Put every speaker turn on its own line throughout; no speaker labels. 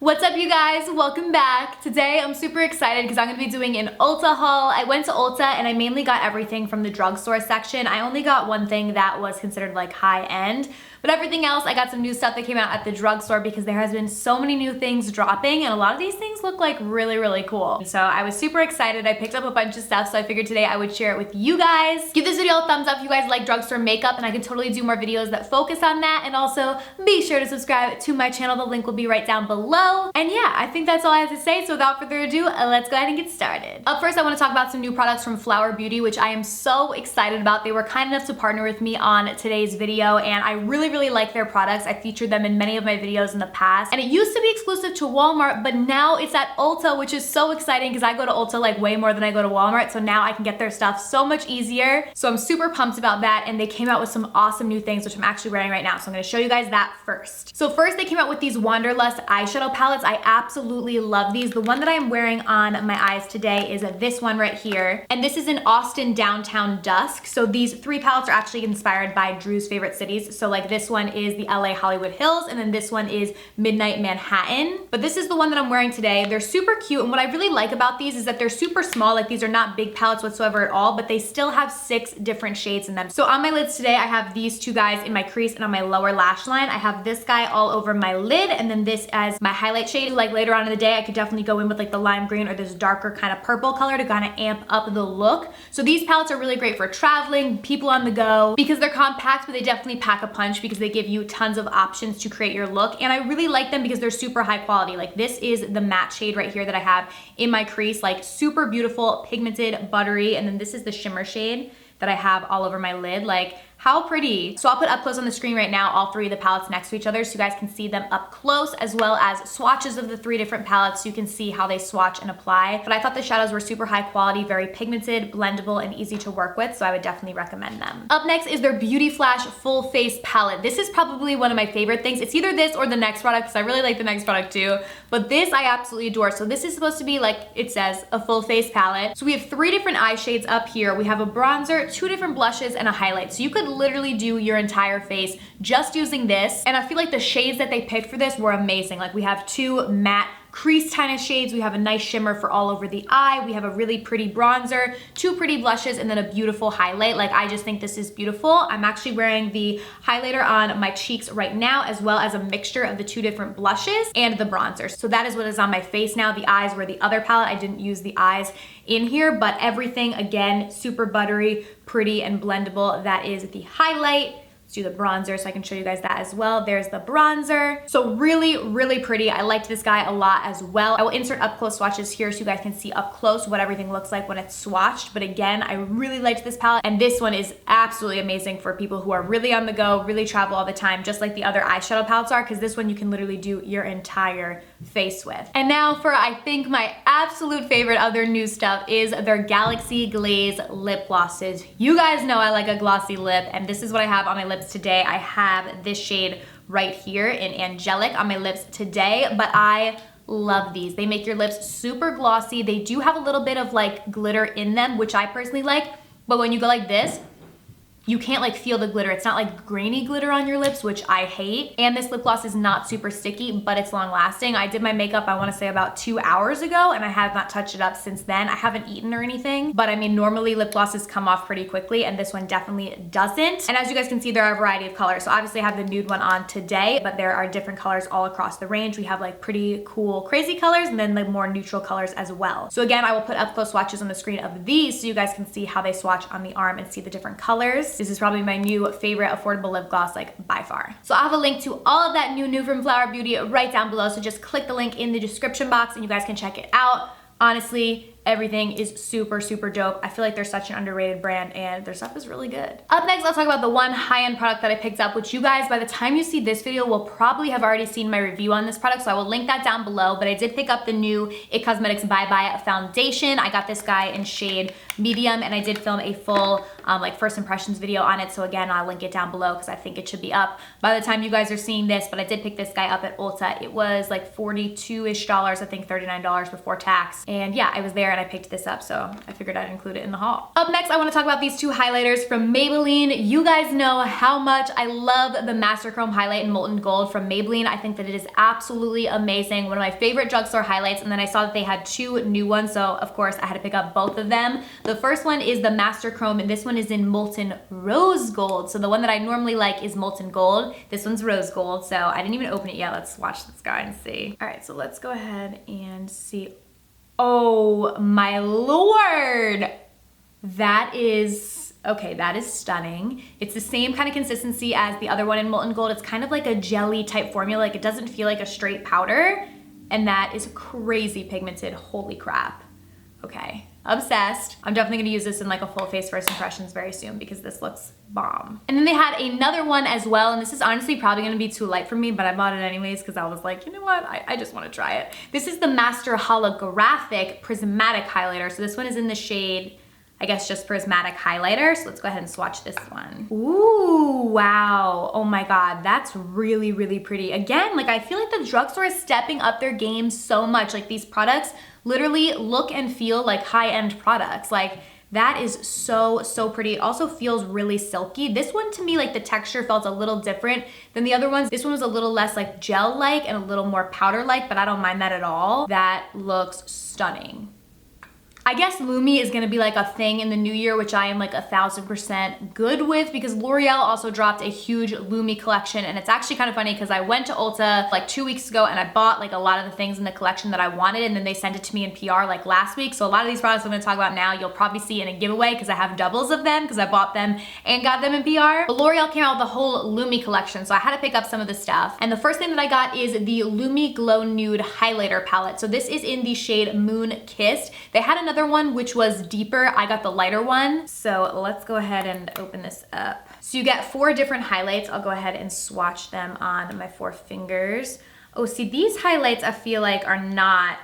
What's up, you guys? Welcome back. Today I'm super excited because I'm going to be doing an Ulta haul. I went to Ulta and I mainly got everything from the drugstore section. I only got one thing that was considered like high end, but everything else I got some new stuff that came out at the drugstore because there has been so many new things dropping and a lot of these things look like really cool. So I was super excited. I picked up a bunch of stuff, so I figured today I would share it with you guys. Give this video a thumbs up if you guys like drugstore makeup, and I can totally do more videos that focus on that. And also be sure to subscribe to my channel. The link will be right down below. And yeah, I think that's all I have to say. So without further ado, let's go ahead and get started. Up first, I want to talk about some new products from Flower Beauty, which I am so excited about. They were kind enough to partner with me on today's video, and I really like their products. I featured them in many of my videos in the past, and it used to be exclusive to Walmart, but now it's at Ulta, which is so exciting because I go to Ulta like way more than I go to Walmart, so now I can get their stuff so much easier. So I'm super pumped about that, and they came out with some awesome new things, which I'm actually wearing right now. So I'm going to show you guys that first. So first, they came out with these Wanderlust eyeshadow palettes. I absolutely love these. The one that I'm wearing on my eyes today is this one right here, and this is an Austin Downtown Dusk. So these three palettes are actually inspired by Drew's favorite cities. So like this one is the LA Hollywood Hills, and then this one is Midnight Manhattan. But this is the one that I'm wearing today. They're super cute, and what I really like about these is that they're super small. Like, these are not big palettes whatsoever at all, but they still have 6 different shades in them. So on my lids today, I have these two guys in my crease and on my lower lash line. I have this guy all over my lid, and then this as my highlight shade. Like later on in the day, I could definitely go in with like the lime green or this darker kind of purple color to kind of amp up the look. So these palettes are really great for traveling, people on the go, because they're compact, but they definitely pack a punch because they give you tons of options to create your look. And I really like them because they're super high quality. Like, this is the matte shade right here that I have in my crease, like super beautiful, pigmented, buttery. And then this is the shimmer shade that I have all over my lid. Like, how pretty. So I'll put up close on the screen right now all 3 of the palettes next to each other so you guys can see them up close, as well as swatches of the 3 different palettes so you can see how they swatch and apply. But I thought the shadows were super high quality, very pigmented, blendable, and easy to work with, so I would definitely recommend them. Up next is their Beauty Flash Full Face Palette. This is probably one of my favorite things. It's either this or the next product, because I really like the next product too, but this I absolutely adore. So this is supposed to be, like it says, a full face palette. So we have 3 different eye shades up here. We have a bronzer, 2 different blushes, and a highlight. So you could literally do your entire face just using this. And I feel like the shades that they picked for this were amazing. Like, we have 2 matte crease kind of shades, we have a nice shimmer for all over the eye, we have a really pretty bronzer, 2 pretty blushes, and then a beautiful highlight. Like, I just think this is beautiful. I'm actually wearing the highlighter on my cheeks right now, as well as a mixture of the 2 different blushes and the bronzer. So that is what is on my face now. The eyes were the other palette. I didn't use the eyes in here, but everything, again, super buttery, pretty, and blendable. That is the highlight. Let's do the bronzer so I can show you guys that as well. There's the bronzer. So really pretty. I liked this guy a lot as well. I will insert up close swatches here so you guys can see up close what everything looks like when it's swatched. But again, I really liked this palette, and this one is absolutely amazing for people who are really on the go, really travel all the time, just like the other eyeshadow palettes are, because this one you can literally do your entire face with. And now for, I think, my absolute favorite of their new stuff is their Galaxy Glaze lip glosses. You guys know I like a glossy lip, and this is what I have on my lips today. I have this shade right here in Angelic on my lips today, but I love these. They make your lips super glossy. They do have a little bit of like glitter in them, which I personally like, but when you go like this, you can't like feel the glitter. It's not like grainy glitter on your lips, which I hate. And this lip gloss is not super sticky, but it's long lasting. I did my makeup, I wanna say about 2 hours ago, and I have not touched it up since then. I haven't eaten or anything, but I mean, normally lip glosses come off pretty quickly, and this one definitely doesn't. And as you guys can see, there are a variety of colors. So obviously I have the nude one on today, but there are different colors all across the range. We have like pretty cool, crazy colors, and then the more neutral colors as well. So again, I will put up close swatches on the screen of these so you guys can see how they swatch on the arm and see the different colors. This is probably my new favorite affordable lip gloss, like by far. So I'll have a link to all of that new from Flower Beauty right down below. So just click the link in the description box and you guys can check it out. Honestly, everything is super dope. I feel like they're such an underrated brand, and their stuff is really good. Up next, I'll talk about the one high-end product that I picked up, which you guys, by the time you see this video, will probably have already seen my review on this product, so I will link that down below. But I did pick up the new IT Cosmetics Bye Bye foundation. I got this guy in shade medium, and I did film a full like first impressions video on it. So again, I'll link it down below because I think it should be up by the time you guys are seeing this. But I did pick this guy up at Ulta. It was like $42-ish, I think $39 before tax. And yeah, I was there and I picked this up, so I figured I'd include it in the haul. Up next, I wanna talk about these two highlighters from Maybelline. You guys know how much I love the Master Chrome Highlight in Molten Gold from Maybelline. I think that it is absolutely amazing. One of my favorite drugstore highlights, and then I saw that they had two new ones, so of course I had to pick up both of them. The first one is the Master Chrome, and this one is in Molten Rose Gold. So the one that I normally like is Molten Gold. This one's Rose Gold, so I didn't even open it yet. Let's watch this guy and see. All right, so let's go ahead and see. Oh my Lord. That is, okay, that is stunning. It's the same kind of consistency as the other one in Molten Gold. It's kind of like a jelly type formula. Like it doesn't feel like a straight powder. And that is crazy pigmented, holy crap. Okay, obsessed. I'm definitely gonna use this in like a full face first impressions very soon because this looks bomb. And then they had another one as well, and this is honestly probably gonna be too light for me, but I bought it anyways because I was like, you know what, I just wanna try it. This is the Master Holographic Prismatic Highlighter. So this one is in the shade, I guess just Prismatic Highlighter. So let's go ahead and swatch this one. Ooh, wow. Oh my God, that's really, really pretty. Again, like I feel like the drugstore is stepping up their game so much. Like these products literally look and feel like high-end products. Like that is so, so pretty. It also feels really silky. This one to me, like the texture felt a little different than the other ones. This one was a little less like gel-like and a little more powder-like, but I don't mind that at all. That looks stunning. I guess Lumi is gonna be like a thing in the new year, which I am like 1000% good with because L'Oreal also dropped a huge Lumi collection. And it's actually kind of funny because I went to Ulta like 2 weeks ago and I bought like a lot of the things in the collection that I wanted, and then they sent it to me in PR like last week. So a lot of these products I'm gonna talk about now, you'll probably see in a giveaway because I have doubles of them because I bought them and got them in PR. But L'Oreal came out with the whole Lumi collection, so I had to pick up some of the stuff. And the first thing that I got is the Lumi Glow Nude Highlighter Palette. So this is in the shade Moon Kissed. They had another one which was deeper. I got the lighter one. So let's go ahead and open this up. So you get 4 different highlights. I'll go ahead and swatch them on my 4 fingers. Oh, see, these highlights I feel like are not,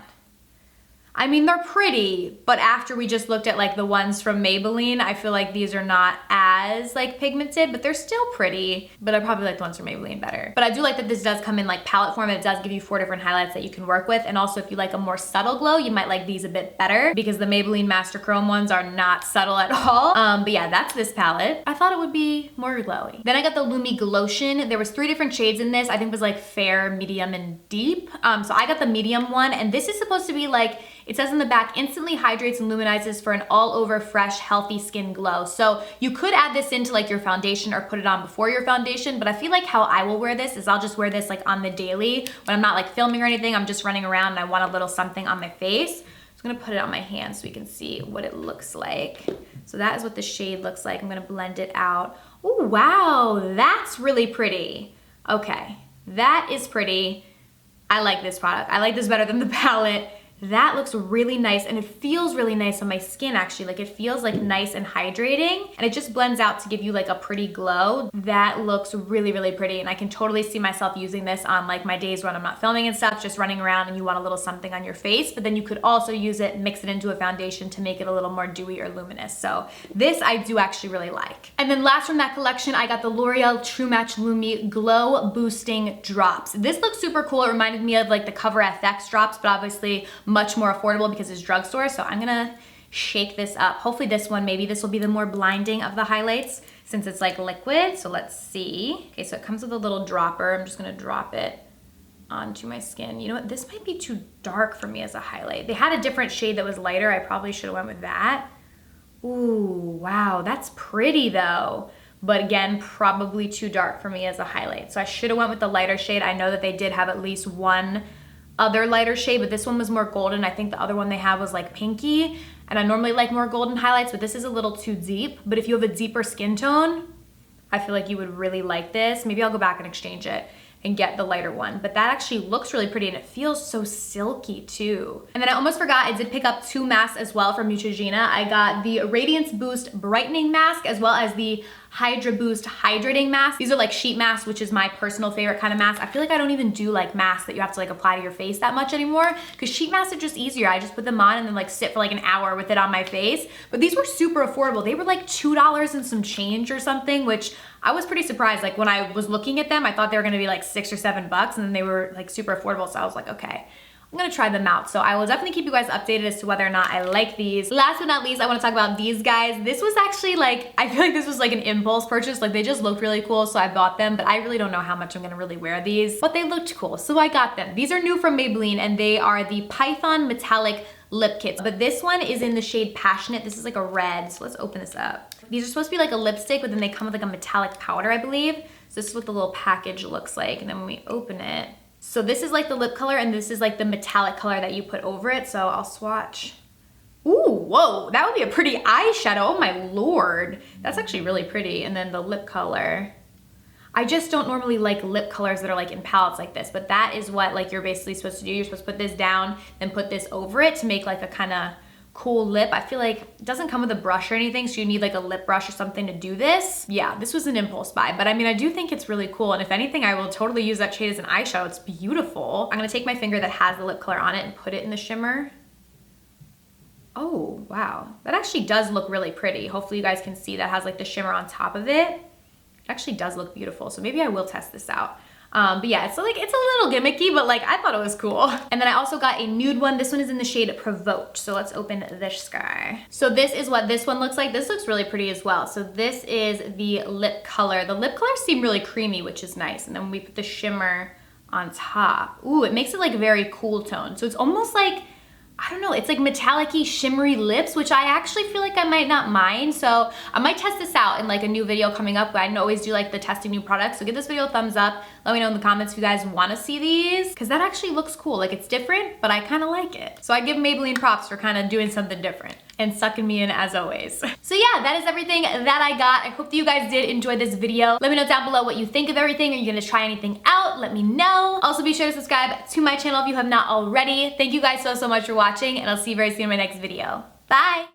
I mean, they're pretty, but after we just looked at like the ones from Maybelline, I feel like these are not as like pigmented, but they're still pretty, but I probably like the ones from Maybelline better. But I do like that this does come in like palette form, and it does give you 4 different highlights that you can work with. And also if you like a more subtle glow, you might like these a bit better because the Maybelline Master Chrome ones are not subtle at all. But yeah, that's this palette. I thought it would be more glowy. Then I got the Lumi Glotion. There was 3 different shades in this. I think it was like fair, medium, and deep. So I got the medium one, and this is supposed to be like, it says in the back, instantly hydrates and luminizes for an all-over fresh, healthy skin glow. So you could add this into like your foundation or put it on before your foundation, but I feel like how I will wear this is I'll just wear this like on the daily. When I'm not like filming or anything, I'm just running around and I want a little something on my face. So I'm gonna put it on my hand so we can see what it looks like. So that is what the shade looks like. I'm gonna blend it out. Oh, wow, that's really pretty. Okay, that is pretty. I like this product. I like this better than the palette. That looks really nice, and it feels really nice on my skin actually. Like it feels like nice and hydrating, and it just blends out to give you like a pretty glow. That looks really, really pretty, and I can totally see myself using this on like my days when I'm not filming and stuff, just running around and you want a little something on your face, but then you could also use it, mix it into a foundation to make it a little more dewy or luminous. So this I do actually really like. And then last from that collection, I got the L'Oreal True Match Lumi Glow Boosting Drops. This looks super cool. It reminded me of like the Cover FX drops, but obviously much more affordable because it's drugstore. So I'm gonna shake this up. Hopefully this one, maybe this will be the more blinding of the highlights since it's like liquid. So let's see. Okay, so it comes with a little dropper. I'm just gonna drop it onto my skin. You know what, this might be too dark for me as a highlight. They had a different shade that was lighter. I probably should have went with that. Ooh, wow, that's pretty though. But again, probably too dark for me as a highlight. So I should have went with the lighter shade. I know that they did have at least one other lighter shade, but this one was more golden. I think the other one they had was like pinky, and I normally like more golden highlights, but this is a little too deep. But if you have a deeper skin tone, I feel like you would really like this. Maybe I'll go back and exchange it and get the lighter one, but that actually looks really pretty and it feels so silky too. And then I almost forgot, I did pick up 2 masks as well from Neutrogena. I got the Radiance Boost Brightening Mask as well as the Hydra Boost Hydrating Mask. These are like sheet masks, which is my personal favorite kind of mask. I feel like I don't even do like masks that you have to like apply to your face that much anymore because sheet masks are just easier. I just put them on and then like sit for like an hour with it on my face. But these were super affordable. They were like $2 and some change or something, which I was pretty surprised. Like when I was looking at them, I thought they were gonna be like $6 or $7 and then they were like super affordable. So I was like, okay, I'm gonna try them out. So I will definitely keep you guys updated as to whether or not I like these. Last but not least, I wanna talk about these guys. This was actually like, I feel like this was like an impulse purchase. Like they just looked really cool, so I bought them, but I really don't know how much I'm gonna really wear these, but they looked cool, so I got them. These are new from Maybelline, and they are the Python Metallic Lip Kits, but this one is in the shade Passionate. This is like a red, so let's open this up. These are supposed to be like a lipstick, but then they come with like a metallic powder, I believe. So this is what the little package looks like, and then when we open it, so this is like the lip color, and this is like the metallic color that you put over it. So I'll swatch. Ooh, whoa, that would be a pretty eyeshadow. Oh my Lord. That's actually really pretty. And then the lip color. I just don't normally like lip colors that are like in palettes like this, but that is what like you're basically supposed to do. You're supposed to put this down, then put this over it to make like a kind of cool lip. I feel like it doesn't come with a brush or anything, so you need like a lip brush or something to do this. Yeah, this was an impulse buy, but I mean, I do think it's really cool, and if anything, I will totally use that shade as an eyeshadow. It's beautiful. I'm gonna take my finger that has the lip color on it and put it in the shimmer. Oh, wow. That actually does look really pretty. Hopefully you guys can see that has like the shimmer on top of it. It actually does look beautiful, so maybe I will test this out. But yeah, it's a little gimmicky, but like I thought it was cool. And then I also got a nude one. This one is in the shade Provoked. So let's open this guy. So this is what this one looks like. This looks really pretty as well. So this is the lip color. The lip colors seem really creamy, which is nice. And then when we put the shimmer on top, ooh, it makes it like very cool tone. So it's almost like, I don't know, it's like metallic-y, shimmery lips, which I actually feel like I might not mind. So I might test this out in like a new video coming up, but I always do like the testing new products. So give this video a thumbs up. Let me know in the comments if you guys want to see these, because that actually looks cool. Like it's different, but I kind of like it. So I give Maybelline props for kind of doing something different and sucking me in as always. So yeah, that is everything that I got. I hope that you guys did enjoy this video. Let me know down below what you think of everything. Are you gonna try anything out? Let me know. Also be sure to subscribe to my channel if you have not already. Thank you guys so much for watching, and I'll see you very soon in my next video. Bye!